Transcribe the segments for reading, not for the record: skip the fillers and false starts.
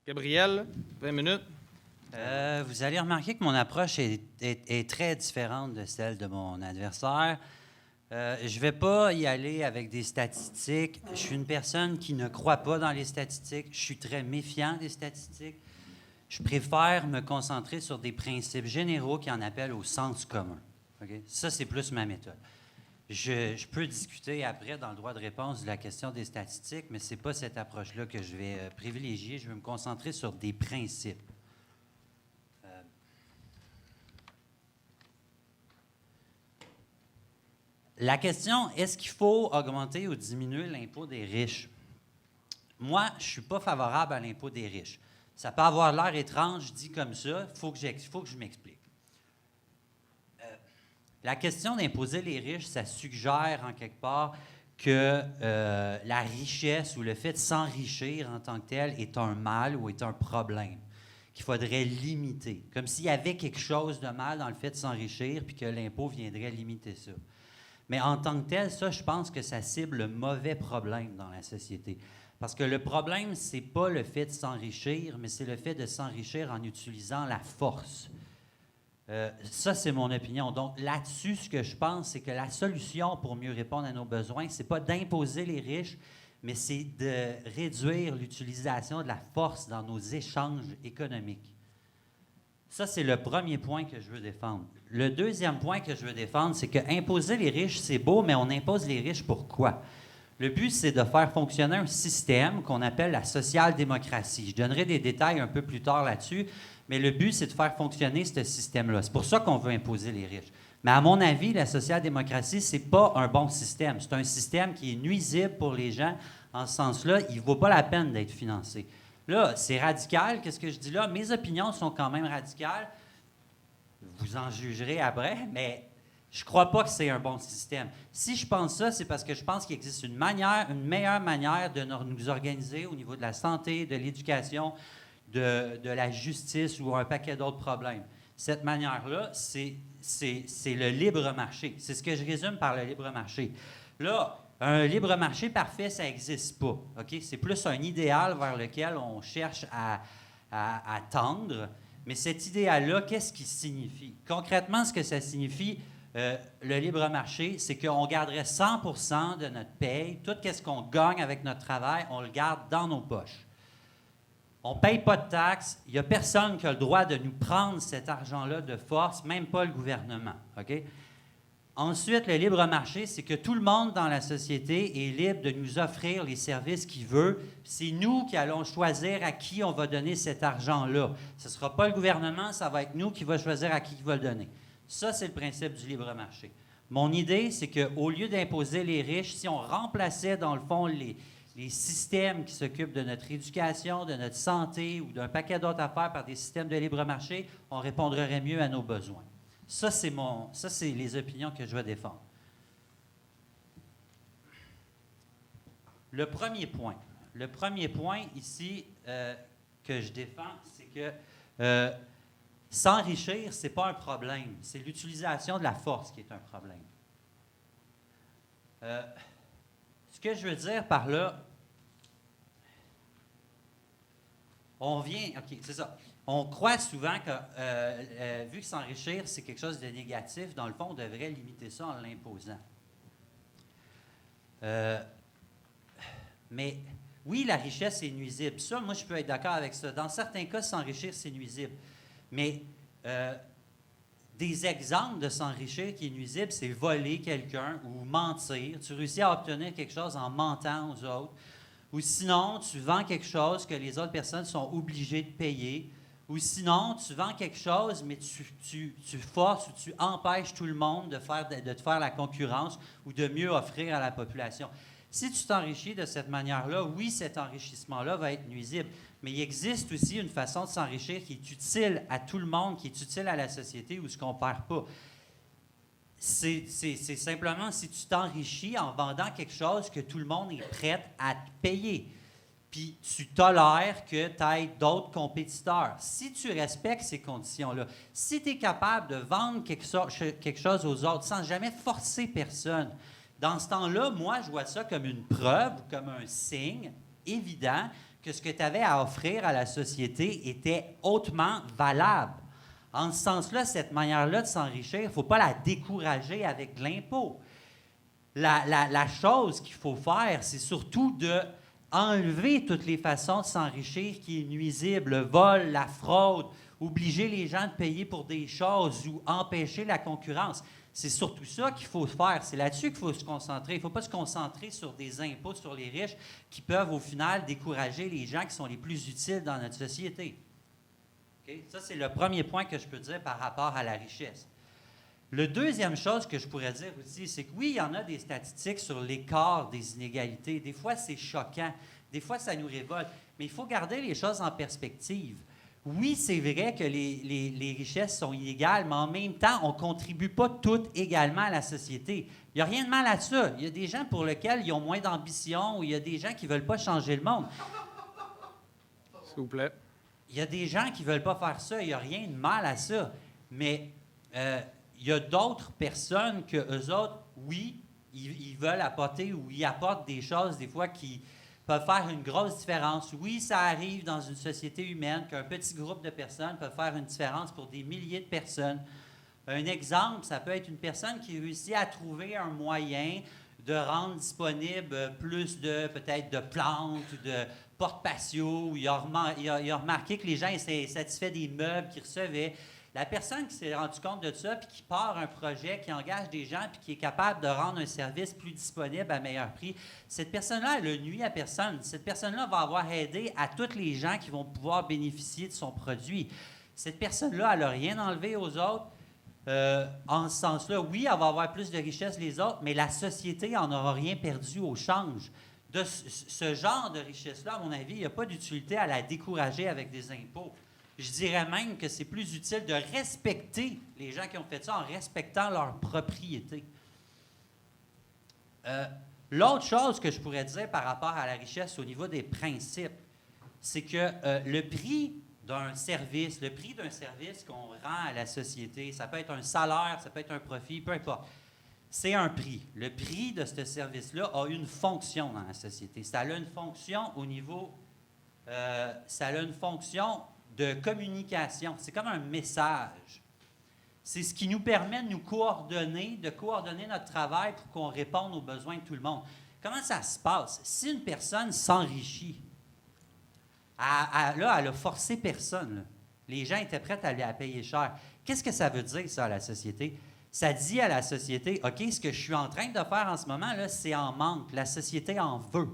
Gabriel, 20 minutes. Vous allez remarquer que mon approche est très différente de celle de mon adversaire. Je ne vais pas y aller avec des statistiques. Je suis une personne qui ne croit pas dans les statistiques. Je suis très méfiant des statistiques. Je préfère me concentrer sur des principes généraux qui en appellent au sens commun. Okay? Ça, c'est plus ma méthode. Je peux discuter après, dans le droit de réponse, de la question des statistiques, mais ce n'est pas cette approche-là que je vais privilégier. Je vais me concentrer sur des principes. La question, est-ce qu'il faut augmenter ou diminuer l'impôt des riches? Moi, je ne suis pas favorable à l'impôt des riches. Ça peut avoir l'air étrange, dit comme ça, il faut que je m'explique. La question d'imposer les riches, ça suggère en quelque part que la richesse ou le fait de s'enrichir en tant que tel est un mal ou est un problème qu'il faudrait limiter. Comme s'il y avait quelque chose de mal dans le fait de s'enrichir puis que l'impôt viendrait limiter ça. Mais en tant que tel, ça, je pense que ça cible le mauvais problème dans la société. Parce que le problème, ce n'est pas le fait de s'enrichir, mais c'est le fait de s'enrichir en utilisant la force. Ça, c'est mon opinion. Donc, là-dessus, ce que je pense, c'est que la solution pour mieux répondre à nos besoins, ce n'est pas d'imposer les riches, mais c'est de réduire l'utilisation de la force dans nos échanges économiques. Ça, c'est le premier point que je veux défendre. Le deuxième point que je veux défendre, c'est que imposer les riches, c'est beau, mais on impose les riches pourquoi? Le but, c'est de faire fonctionner un système qu'on appelle la social-démocratie. Je donnerai des détails un peu plus tard là-dessus, mais le but, c'est de faire fonctionner ce système-là. C'est pour ça qu'on veut imposer les riches. Mais à mon avis, la social-démocratie, ce n'est pas un bon système. C'est un système qui est nuisible pour les gens. En ce sens-là, il ne vaut pas la peine d'être financé. Là, c'est radical, qu'est-ce que je dis là? Mes opinions sont quand même radicales. Vous en jugerez après, mais je ne crois pas que c'est un bon système. Si je pense ça, c'est parce que je pense qu'il existe une meilleure manière de nous organiser au niveau de la santé, de l'éducation, de la justice ou un paquet d'autres problèmes. Cette manière-là, c'est le libre marché. C'est ce que je résume par le libre marché. Là, un libre marché parfait, ça n'existe pas. Okay? C'est plus un idéal vers lequel on cherche à tendre. Mais cet idéal-là, qu'est-ce qu'il signifie? Concrètement, ce que ça signifie, le libre marché, c'est qu'on garderait 100% de notre paye, tout ce qu'on gagne avec notre travail, on le garde dans nos poches. On ne paye pas de taxes. Il n'y a personne qui a le droit de nous prendre cet argent-là de force, même pas le gouvernement. Okay? Ensuite, le libre marché, c'est que tout le monde dans la société est libre de nous offrir les services qu'il veut. C'est nous qui allons choisir à qui on va donner cet argent-là. Ce ne sera pas le gouvernement, ça va être nous qui va choisir à qui il va le donner. Ça, c'est le principe du libre marché. Mon idée, c'est qu'au lieu d'imposer les riches, si on remplaçait, dans le fond, les systèmes qui s'occupent de notre éducation, de notre santé ou d'un paquet d'autres affaires par des systèmes de libre marché, on répondrait mieux à nos besoins. Ça, c'est les opinions que je vais défendre. Le premier point ici que je défends, c'est que s'enrichir, ce n'est pas un problème. C'est l'utilisation de la force qui est un problème. Ce que je veux dire par là, OK, c'est ça. On croit souvent que, vu que s'enrichir, c'est quelque chose de négatif, dans le fond, on devrait limiter ça en l'imposant. Mais oui, la richesse est nuisible. Ça, moi, je peux être d'accord avec ça. Dans certains cas, s'enrichir, c'est nuisible. Mais des exemples de s'enrichir qui est nuisible, c'est voler quelqu'un ou mentir. Tu réussis à obtenir quelque chose en mentant aux autres. Ou sinon, tu vends quelque chose que les autres personnes sont obligées de payer. Ou sinon, tu vends quelque chose, mais tu forces ou tu empêches tout le monde de te faire la concurrence ou de mieux offrir à la population. Si tu t'enrichis de cette manière-là, oui, cet enrichissement-là va être nuisible. Mais il existe aussi une façon de s'enrichir qui est utile à tout le monde, qui est utile à la société où ce qu'on ne perd pas. C'est simplement si tu t'enrichis en vendant quelque chose que tout le monde est prêt à te payer. Puis tu tolères que tu aies d'autres compétiteurs. Si tu respectes ces conditions-là, si tu es capable de vendre quelque chose aux autres sans jamais forcer personne, dans ce temps-là, moi, je vois ça comme une preuve, comme un signe évident que ce que tu avais à offrir à la société était hautement valable. En ce sens-là, cette manière-là de s'enrichir, il ne faut pas la décourager avec de l'impôt. La chose qu'il faut faire, c'est surtout de enlever toutes les façons de s'enrichir qui est nuisible, le vol, la fraude, obliger les gens de payer pour des choses ou empêcher la concurrence. C'est surtout ça qu'il faut faire. C'est là-dessus qu'il faut se concentrer. Il ne faut pas se concentrer sur des impôts sur les riches qui peuvent, au final, décourager les gens qui sont les plus utiles dans notre société. Okay? Ça, c'est le premier point que je peux dire par rapport à la richesse. La deuxième chose que je pourrais dire aussi, c'est que oui, il y en a des statistiques sur l'écart des inégalités. Des fois, c'est choquant. Des fois, ça nous révolte. Mais il faut garder les choses en perspective. Oui, c'est vrai que les richesses sont inégales, mais en même temps, on ne contribue pas toutes également à la société. Il n'y a rien de mal à ça. Il y a des gens pour lesquels ils ont moins d'ambition ou il y a des gens qui ne veulent pas changer le monde. S'il vous plaît. Il y a des gens qui ne veulent pas faire ça. Il n'y a rien de mal à ça. Mais il y a d'autres personnes que eux autres, oui, ils veulent apporter ou ils apportent des choses des fois qui peuvent faire une grosse différence. Oui, ça arrive dans une société humaine qu'un petit groupe de personnes peut faire une différence pour des milliers de personnes. Un exemple, ça peut être une personne qui réussit à trouver un moyen de rendre disponible plus de, peut-être, de plantes ou de porte-patios. Il a remarqué que les gens étaient satisfaits des meubles qu'ils recevaient. La personne qui s'est rendue compte de ça, puis qui part un projet, qui engage des gens, puis qui est capable de rendre un service plus disponible à meilleur prix, cette personne-là, elle ne nuit à personne. Cette personne-là va avoir aidé à tous les gens qui vont pouvoir bénéficier de son produit. Cette personne-là, elle n'a rien enlevé aux autres. En ce sens-là, oui, elle va avoir plus de richesse que les autres, mais la société n'en aura rien perdu au change. De ce genre de richesse-là, à mon avis, il n'y a pas d'utilité à la décourager avec des impôts. Je dirais même que c'est plus utile de respecter les gens qui ont fait ça en respectant leur propriété. L'autre chose que je pourrais dire par rapport à la richesse au niveau des principes, c'est que le prix d'un service qu'on rend à la société, ça peut être un salaire, ça peut être un profit, peu importe, c'est un prix. Le prix de ce service-là a une fonction dans la société. Ça a une fonction au niveau... ça a une fonction de communication. C'est comme un message. C'est ce qui nous permet de nous coordonner, de coordonner notre travail pour qu'on réponde aux besoins de tout le monde. Comment ça se passe? Si une personne s'enrichit, elle a forcé personne. Là. Les gens étaient prêts à la payer cher. Qu'est-ce que ça veut dire, ça, à la société? Ça dit à la société, OK, ce que je suis en train de faire en ce moment, là, c'est en manque. La société en veut.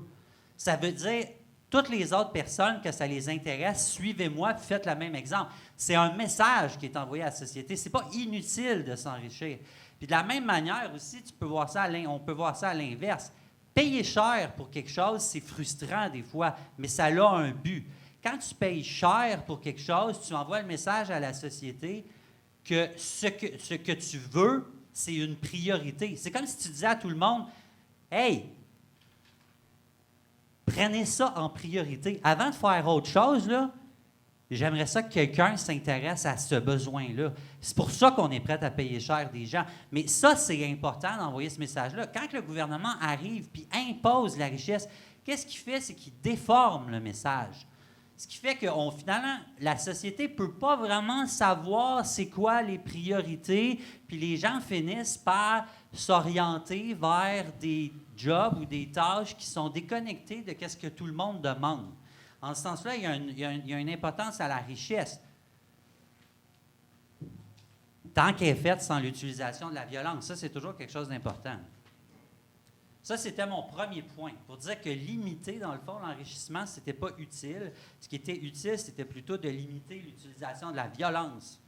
Ça veut dire... Toutes les autres personnes que ça les intéresse, suivez-moi et faites le même exemple. C'est un message qui est envoyé à la société. Ce n'est pas inutile de s'enrichir. Puis de la même manière aussi, on peut voir ça à l'inverse. Payer cher pour quelque chose, c'est frustrant des fois, mais ça a un but. Quand tu payes cher pour quelque chose, tu envoies le message à la société que ce que tu veux, c'est une priorité. C'est comme si tu disais à tout le monde, « Hey, prenez ça en priorité. Avant de faire autre chose, là, j'aimerais ça que quelqu'un s'intéresse à ce besoin-là. C'est pour ça qu'on est prêt à payer cher des gens. Mais ça, c'est important d'envoyer ce message-là. Quand le gouvernement arrive et impose la richesse, qu'est-ce qu'il fait? C'est qu'il déforme le message. Ce qui fait que finalement, la société ne peut pas vraiment savoir c'est quoi les priorités, puis les gens finissent par s'orienter vers des jobs ou des tâches qui sont déconnectées de ce que tout le monde demande. En ce sens-là, il y a une importance à la richesse. Tant qu'elle est faite sans l'utilisation de la violence, ça, c'est toujours quelque chose d'important. Ça, c'était mon premier point, pour dire que limiter, dans le fond, l'enrichissement, ce n'était pas utile. Ce qui était utile, c'était plutôt de limiter l'utilisation de la violence,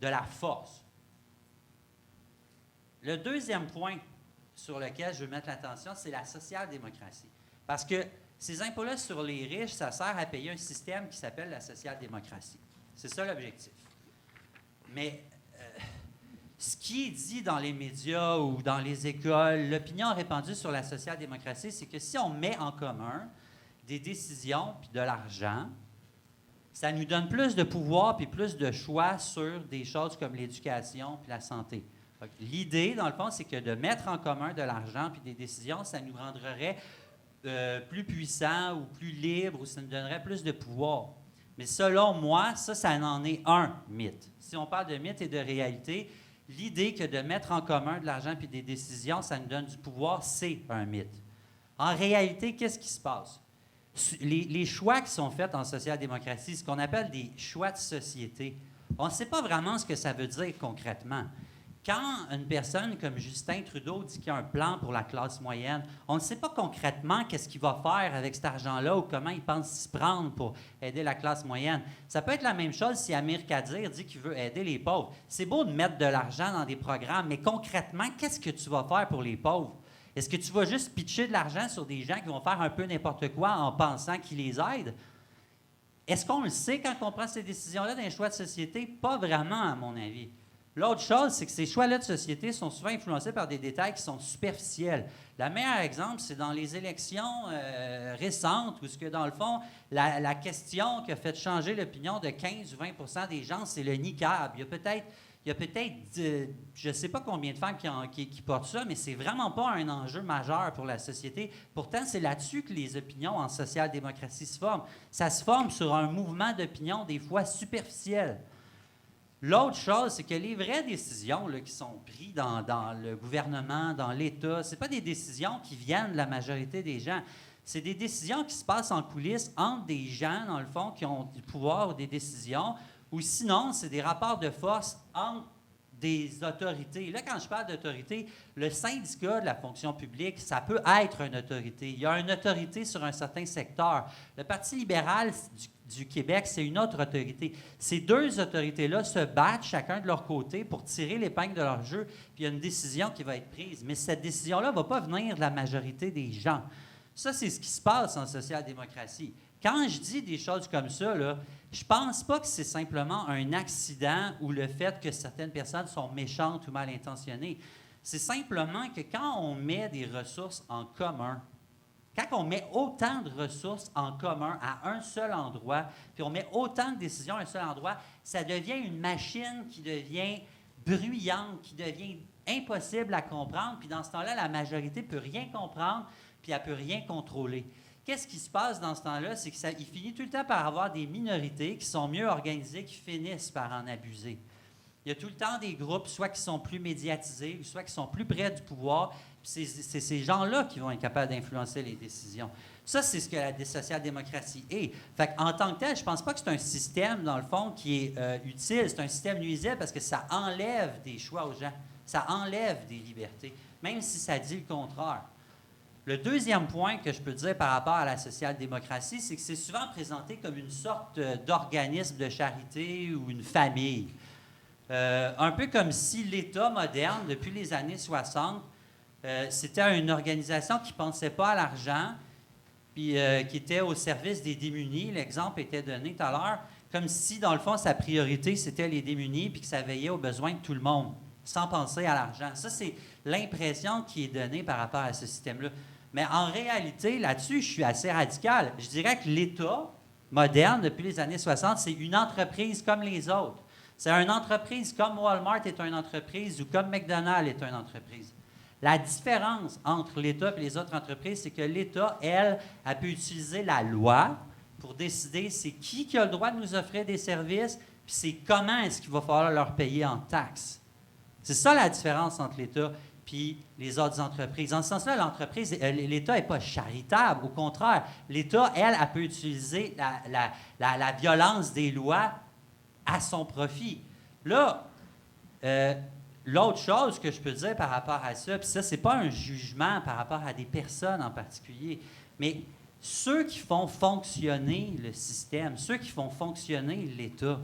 de la force. Le deuxième point sur lequel je veux mettre l'attention, c'est la social-démocratie. Parce que ces impôts-là sur les riches, ça sert à payer un système qui s'appelle la social-démocratie. C'est ça l'objectif. Mais ce qui est dit dans les médias ou dans les écoles, l'opinion répandue sur la social-démocratie, c'est que si on met en commun des décisions puis de l'argent, ça nous donne plus de pouvoir puis plus de choix sur des choses comme l'éducation puis la santé. L'idée, dans le fond, c'est que de mettre en commun de l'argent puis des décisions, ça nous rendrait plus puissant ou plus libre, ou ça nous donnerait plus de pouvoir. Mais selon moi, ça en est un mythe. Si on parle de mythe et de réalité, l'idée que de mettre en commun de l'argent puis des décisions, ça nous donne du pouvoir, c'est un mythe. En réalité, qu'est-ce qui se passe? Les choix qui sont faits en social-démocratie, ce qu'on appelle des choix de société, on ne sait pas vraiment ce que ça veut dire concrètement. Quand une personne comme Justin Trudeau dit qu'il y a un plan pour la classe moyenne, on ne sait pas concrètement qu'est-ce qu'il va faire avec cet argent-là ou comment il pense s'y prendre pour aider la classe moyenne. Ça peut être la même chose si Amir Kadir dit qu'il veut aider les pauvres. C'est beau de mettre de l'argent dans des programmes, mais concrètement, qu'est-ce que tu vas faire pour les pauvres? Est-ce que tu vas juste pitcher de l'argent sur des gens qui vont faire un peu n'importe quoi en pensant qu'ils les aident? Est-ce qu'on le sait quand on prend ces décisions-là dans les choix de société? Pas vraiment, à mon avis. L'autre chose, c'est que ces choix-là de société sont souvent influencés par des détails qui sont superficiels. Le meilleur exemple, c'est dans les élections récentes, où ce que, dans le fond, la question qui a fait changer l'opinion de 15 ou 20 des gens, c'est le niqab. Il y a peut-être, je ne sais pas combien de femmes qui portent ça, mais c'est vraiment pas un enjeu majeur pour la société. Pourtant, c'est là-dessus que les opinions en social-démocratie se forment. Ça se forme sur un mouvement d'opinion, des fois superficiel. L'autre chose, c'est que les vraies décisions là, qui sont prises dans le gouvernement, dans l'État, ce n'est pas des décisions qui viennent de la majorité des gens. C'est des décisions qui se passent en coulisses entre des gens, dans le fond, qui ont du pouvoir ou des décisions, ou sinon, c'est des rapports de force entre des autorités. Là, quand je parle d'autorité, le syndicat de la fonction publique, ça peut être une autorité. Il y a une autorité sur un certain secteur. Le Parti libéral du Québec, c'est une autre autorité. Ces deux autorités-là se battent chacun de leur côté pour tirer l'épingle de leur jeu, puis il y a une décision qui va être prise. Mais cette décision-là ne va pas venir de la majorité des gens. Ça, c'est ce qui se passe en social-démocratie. Quand je dis des choses comme ça, là, je pense pas que c'est simplement un accident ou le fait que certaines personnes sont méchantes ou mal intentionnées. C'est simplement que quand on met des ressources en commun, quand on met autant de ressources en commun à un seul endroit, puis on met autant de décisions à un seul endroit, ça devient une machine qui devient bruyante, qui devient impossible à comprendre, puis dans ce temps-là, la majorité ne peut rien comprendre, puis elle ne peut rien contrôler. Qu'est-ce qui se passe dans ce temps-là? C'est qu'il finit tout le temps par avoir des minorités qui sont mieux organisées, qui finissent par en abuser. Il y a tout le temps des groupes, soit qui sont plus médiatisés, soit qui sont plus près du pouvoir. C'est ces gens-là qui vont être capables d'influencer les décisions. Ça, c'est ce que la social-démocratie est. Fait en tant que tel, je ne pense pas que c'est un système, dans le fond, qui est utile. C'est un système nuisible parce que ça enlève des choix aux gens. Ça enlève des libertés, même si ça dit le contraire. Le deuxième point que je peux dire par rapport à la social-démocratie, c'est que c'est souvent présenté comme une sorte d'organisme de charité ou une famille. Un peu comme si l'État moderne, depuis les années 60, c'était une organisation qui ne pensait pas à l'argent, puis qui était au service des démunis. L'exemple était donné tout à l'heure, comme si, dans le fond, sa priorité, c'était les démunis, puis que ça veillait aux besoins de tout le monde, sans penser à l'argent. Ça, c'est l'impression qui est donnée par rapport à ce système-là. Mais en réalité, là-dessus, je suis assez radical. Je dirais que l'État moderne, depuis les années 60, c'est une entreprise comme les autres. C'est une entreprise comme Walmart est une entreprise ou comme McDonald's est une entreprise. La différence entre l'État et les autres entreprises, c'est que l'État, elle peut utiliser la loi pour décider c'est qui a le droit de nous offrir des services, puis c'est comment est-ce qu'il va falloir leur payer en taxes. C'est ça la différence entre l'État puis les autres entreprises. Dans ce sens-là, l'État n'est pas charitable. Au contraire, l'État, elle peut utiliser la violence des lois à son profit. Là, l'autre chose que je peux dire par rapport à ça, puis ça, c'est pas un jugement par rapport à des personnes en particulier, mais ceux qui font fonctionner le système, ceux qui font fonctionner l'État,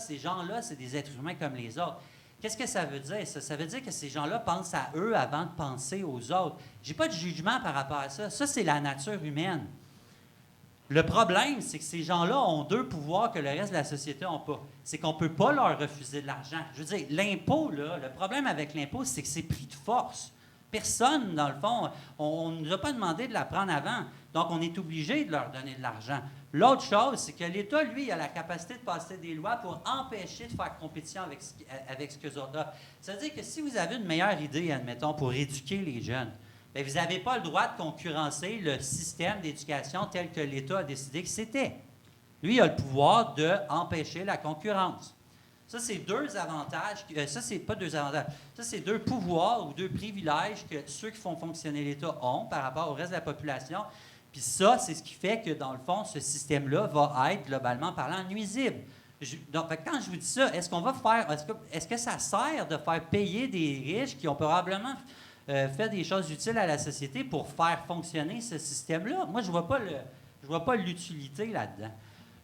ces gens-là, c'est des êtres humains comme les autres. Qu'est-ce que ça veut dire, ça? Ça veut dire que ces gens-là pensent à eux avant de penser aux autres. Je n'ai pas de jugement par rapport à ça. Ça, c'est la nature humaine. Le problème, c'est que ces gens-là ont deux pouvoirs que le reste de la société n'a pas. C'est qu'on ne peut pas leur refuser de l'argent. Je veux dire, l'impôt, là, le problème avec l'impôt, c'est que c'est pris de force. Personne, dans le fond, on ne nous a pas demandé de la prendre avant. Donc, on est obligé de leur donner de l'argent. L'autre chose, c'est que l'État, lui, a la capacité de passer des lois pour empêcher de faire compétition avec ce qu'eux autres ont. Ça veut dire que si vous avez une meilleure idée, admettons, pour éduquer les jeunes, bien, vous n'avez pas le droit de concurrencer le système d'éducation tel que l'État a décidé que c'était. Lui, il a le pouvoir d'empêcher la concurrence. Ça, c'est deux avantages. Ça, c'est pas deux avantages. Ça, c'est deux pouvoirs ou deux privilèges que ceux qui font fonctionner l'État ont par rapport au reste de la population. Puis ça, c'est ce qui fait que, dans le fond, ce système-là va être, globalement parlant, nuisible. Donc, quand je vous dis ça, est-ce qu'on va faire... Est-ce que ça sert de faire payer des riches qui ont probablement fait des choses utiles à la société pour faire fonctionner ce système-là? Moi, je vois pas l'utilité là-dedans.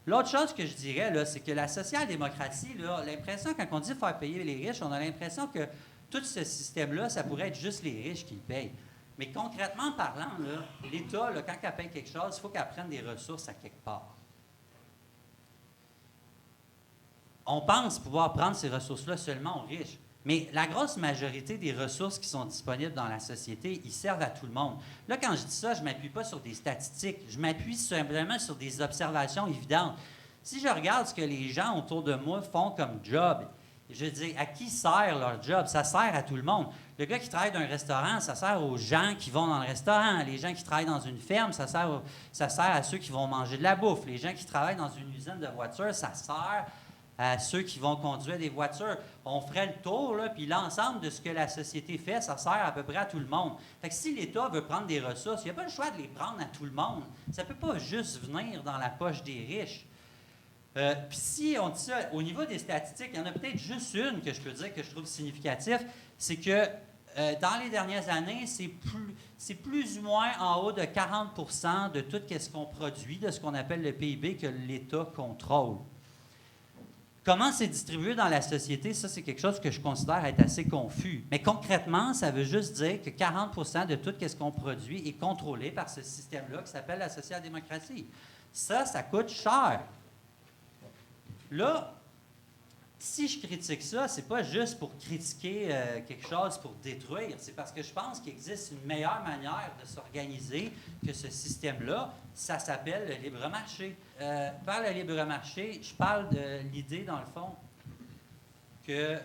L'autre chose que je dirais, là, c'est que la social-démocratie, là, l'impression, quand on dit faire payer les riches, on a l'impression que tout ce système-là, ça pourrait être juste les riches qui le payent. Mais concrètement parlant, là, l'État, là, quand elle paye quelque chose, il faut qu'elle prenne des ressources à quelque part. On pense pouvoir prendre ces ressources-là seulement aux riches. Mais la grosse majorité des ressources qui sont disponibles dans la société, ils servent à tout le monde. Là, quand je dis ça, je ne m'appuie pas sur des statistiques. Je m'appuie simplement sur des observations évidentes. Si je regarde ce que les gens autour de moi font comme job, je dis, à qui sert leur job? Ça sert à tout le monde. Le gars qui travaille dans un restaurant, ça sert aux gens qui vont dans le restaurant. Les gens qui travaillent dans une ferme, ça sert à ceux qui vont manger de la bouffe. Les gens qui travaillent dans une usine de voitures, ça sert à ceux qui vont conduire des voitures. On ferait le tour, là, puis l'ensemble de ce que la société fait, ça sert à peu près à tout le monde. Fait que si l'État veut prendre des ressources, il n'y a pas le choix de les prendre à tout le monde. Ça ne peut pas juste venir dans la poche des riches. Puis si on dit ça, au niveau des statistiques, il y en a peut-être juste une que je peux dire que je trouve significative, c'est que dans les dernières années, c'est plus ou moins en haut de 40 % de tout ce qu'on produit, de ce qu'on appelle le PIB, que l'État contrôle. Comment c'est distribué dans la société, ça, c'est quelque chose que je considère être assez confus. Mais concrètement, ça veut juste dire que 40 % de tout ce qu'on produit est contrôlé par ce système-là qui s'appelle la social-démocratie. Ça coûte cher. Là, si je critique ça, c'est pas juste pour critiquer quelque chose pour détruire, c'est parce que je pense qu'il existe une meilleure manière de s'organiser que ce système-là. Ça s'appelle le libre marché. Par le libre marché, je parle de l'idée, dans le fond, que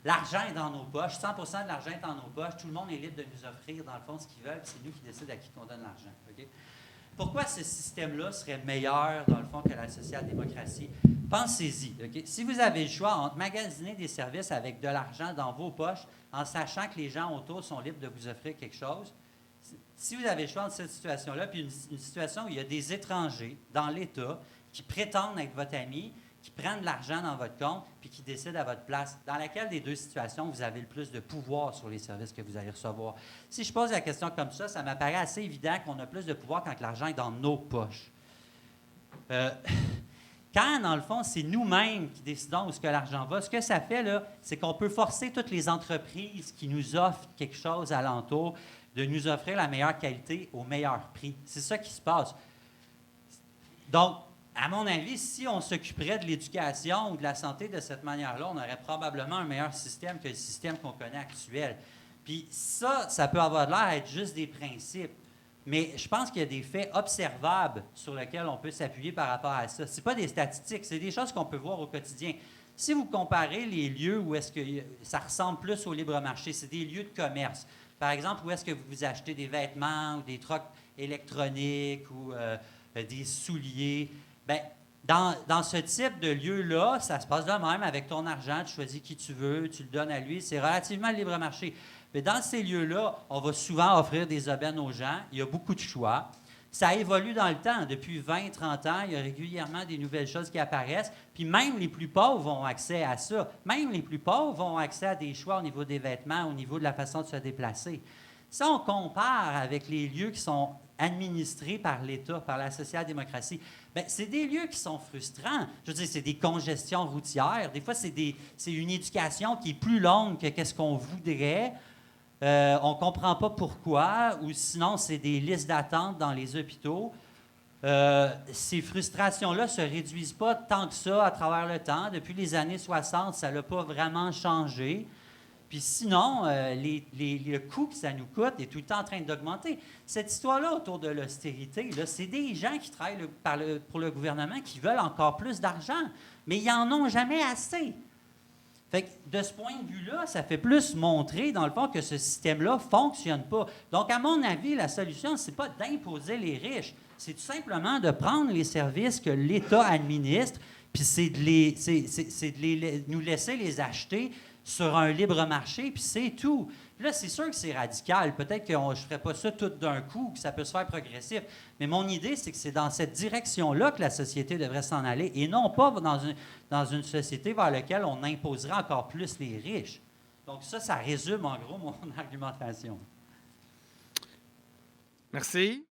l'argent est dans nos poches, 100 % de l'argent est dans nos poches, tout le monde est libre de nous offrir, dans le fond, ce qu'ils veulent, c'est nous qui décidons à qui on donne l'argent. Okay? Pourquoi ce système-là serait meilleur, dans le fond, que la social-démocratie? Pensez-y. Okay? Si vous avez le choix entre magasiner des services avec de l'argent dans vos poches, en sachant que les gens autour sont libres de vous offrir quelque chose, si vous avez le choix entre cette situation-là, puis une situation où il y a des étrangers dans l'État qui prétendent être votre ami, qui prennent de l'argent dans votre compte, puis qui décident à votre place, dans laquelle des deux situations vous avez le plus de pouvoir sur les services que vous allez recevoir? Si je pose la question comme ça m'apparaît assez évident qu'on a plus de pouvoir quand l'argent est dans nos poches. Quand, dans le fond, c'est nous-mêmes qui décidons où est-ce que l'argent va, ce que ça fait, là, c'est qu'on peut forcer toutes les entreprises qui nous offrent quelque chose alentour de nous offrir la meilleure qualité au meilleur prix. C'est ça qui se passe. Donc, à mon avis, si on s'occuperait de l'éducation ou de la santé de cette manière-là, on aurait probablement un meilleur système que le système qu'on connaît actuel. Puis ça peut avoir l'air d'être juste des principes. Mais je pense qu'il y a des faits observables sur lesquels on peut s'appuyer par rapport à ça. Ce n'est pas des statistiques, c'est des choses qu'on peut voir au quotidien. Si vous comparez les lieux où est-ce que ça ressemble plus au libre marché, c'est des lieux de commerce. Par exemple, où est-ce que vous achetez des vêtements ou des trucks électroniques ou des souliers. Bien, dans ce type de lieu-là, ça se passe de même avec ton argent. Tu choisis qui tu veux, tu le donnes à lui. C'est relativement le libre marché. Mais dans ces lieux-là, on va souvent offrir des aubaines aux gens. Il y a beaucoup de choix. Ça évolue dans le temps. Depuis 20, 30 ans, il y a régulièrement des nouvelles choses qui apparaissent. Puis même les plus pauvres ont accès à ça. Même les plus pauvres ont accès à des choix au niveau des vêtements, au niveau de la façon de se déplacer. Si on compare avec les lieux qui sont administrés par l'État, par la social-démocratie, bien, c'est des lieux qui sont frustrants. Je veux dire, c'est des congestions routières. Des fois, c'est une éducation qui est plus longue que qu'est-ce qu'on voudrait. On ne comprend pas pourquoi, ou sinon, c'est des listes d'attente dans les hôpitaux. Ces frustrations-là ne se réduisent pas tant que ça à travers le temps. Depuis les années 60, ça n'a pas vraiment changé. Puis sinon, le coût que ça nous coûte est tout le temps en train d'augmenter. Cette histoire-là autour de l'austérité, là, c'est des gens qui travaillent pour le gouvernement qui veulent encore plus d'argent, mais ils n'en ont jamais assez. Fait que de ce point de vue-là, ça fait plus montrer, dans le fond, que ce système-là ne fonctionne pas. Donc, à mon avis, la solution, ce n'est pas d'imposer les riches. C'est tout simplement de prendre les services que l'État administre, puis c'est de nous laisser les acheter sur un libre marché, puis c'est tout. Puis là, c'est sûr que c'est radical. Peut-être que je ne ferais pas ça tout d'un coup, que ça peut se faire progressif. Mais mon idée, c'est que c'est dans cette direction-là que la société devrait s'en aller, et non pas dans une société vers laquelle on imposerait encore plus les riches. Donc ça résume en gros mon argumentation. Merci.